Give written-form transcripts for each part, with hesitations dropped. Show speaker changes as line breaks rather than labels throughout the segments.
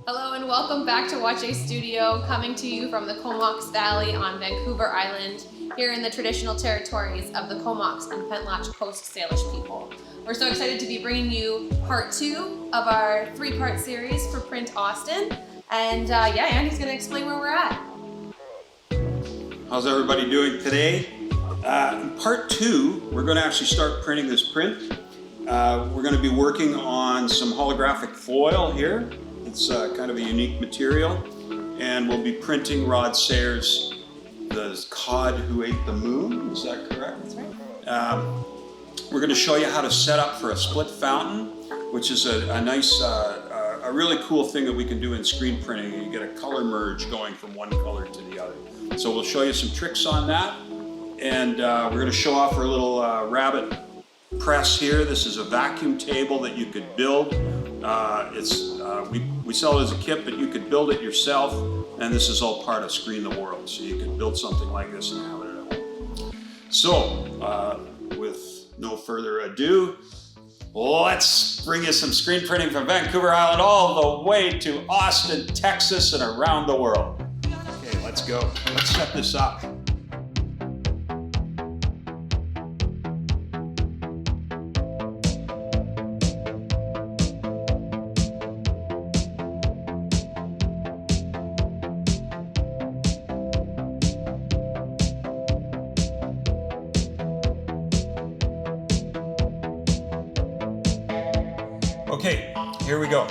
Hello and welcome back to Watch A Studio, coming to you from the Comox Valley on Vancouver Island, here in the traditional territories of the Comox and Pentlatch Coast Salish people. We're so excited to be bringing you part 2 of our 3-part series for Print Austin. And yeah, Andy's going to explain where we're at.
How's everybody doing today? In part 2, we're going to actually start printing this print. We're going to be working on some holographic foil here. It's kind of a unique material, and we'll be printing Rod Sayers' The Cod Who Ate the Moon. Is that correct?
That's right.
We're going to show you how to set up for a split fountain, which is a nice, a really cool thing that we can do in screen printing. You get a color merge going from one color to the other. So we'll show you some tricks on that, and we're going to show off our little rabbit press here. This is a vacuum table that you could build. We sell it as a kit, but you could build it yourself, and this is all part of Screen the World. So you could build something like this and have it at home. So, with no further ado, let's bring you some screen printing from Vancouver Island all the way to Austin, Texas, and around the world. Okay, let's go. Let's set this up. Okay, here we go.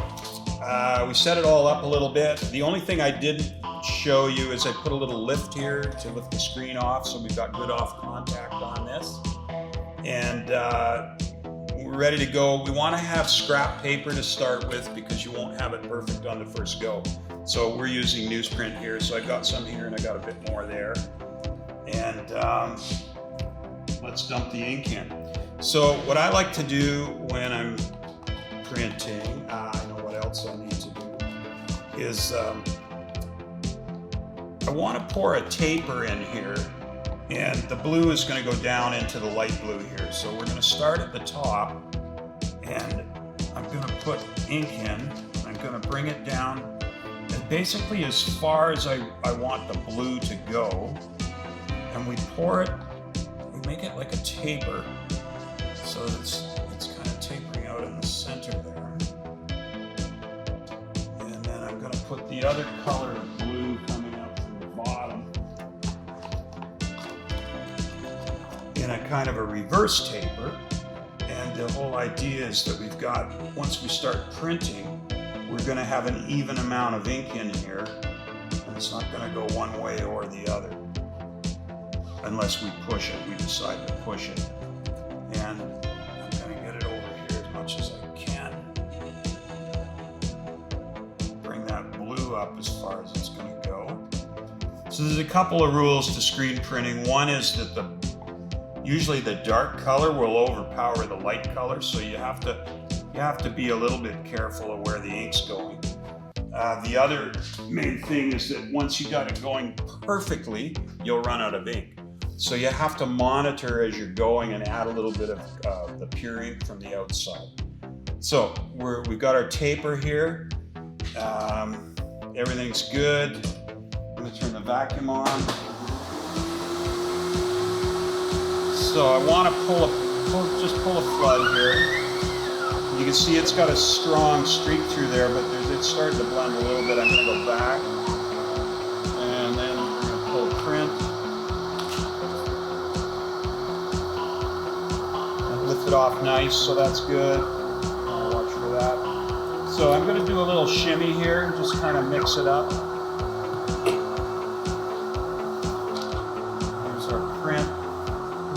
We set it all up a little bit. The only thing I didn't show you is I put a little lift here to lift the screen off, so we've got good off contact on this. And we're ready to go. We want to have scrap paper to start with because you won't have it perfect on the first go. So we're using newsprint here, so I've got some here and I got a bit more there. And let's dump the ink in. So what I like to do when I'm printing, I know what else I need to do, is I want to pour a taper in here, and the blue is going to go down into the light blue here. So we're going to start at the top, and I'm going to put ink in. I'm going to bring it down and basically as far as I want the blue to go, and we pour it, we make it like a taper, so it's kind of tapering out in the center there. And then I'm going to put the other color of blue coming up from the bottom in a kind of a reverse taper. And the whole idea is that we've got, once we start printing, we're going to have an even amount of ink in here, and it's not going to go one way or the other unless we push it, we decide to push it. And I'm going to get it over here as much as I can. Bring that blue up as far as it's going to go. So there's a couple of rules to screen printing. One is that usually the dark color will overpower the light color, so you have to be a little bit careful of where the ink's going. The other main thing is that once you got it going perfectly, you'll run out of ink. So you have to monitor as you're going and add a little bit of the pure ink from the outside. So we've got our taper here. Everything's good. I'm going to turn the vacuum on. So I want to just pull a flood here. You can see it's got a strong streak through there, but it's starting to blend a little bit. I'm going to go back, and then we're going to pull print. Lift it off nice, so that's good. I'll watch for that. So I'm going to do a little shimmy here, just kind of mix it up. There's our print.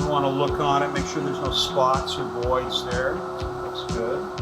We want to look on it, make sure there's no spots or voids there. Looks good.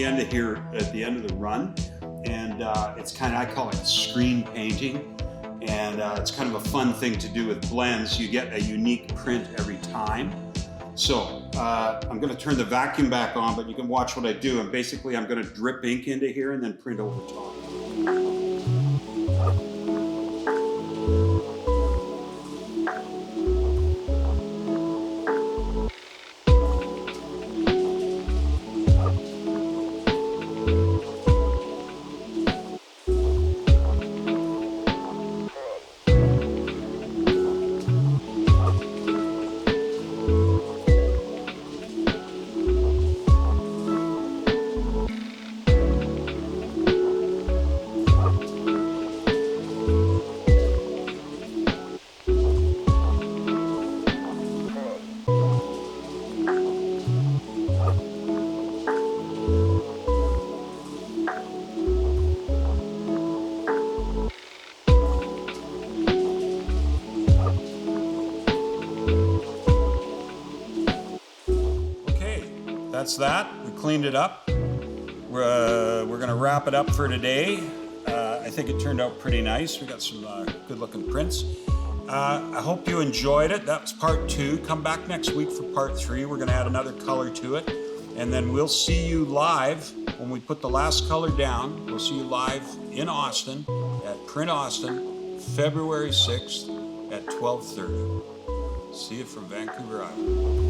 the end of here, at the end of the run, and it's kind of, I call it screen painting, and it's kind of a fun thing to do with blends. You get a unique print every time. So I'm going to turn the vacuum back on, but you can watch what I do. And basically, I'm going to drip ink into here and then print over top. That's that. We cleaned it up. We're going to wrap it up for today. I think it turned out pretty nice. We got some good looking prints. I hope you enjoyed it. That was part 2. Come back next week for part 3. We're going to add another color to it. And then we'll see you live when we put the last color down. We'll see you live in Austin at Print Austin, February 6th at 12:30. See you from Vancouver Island.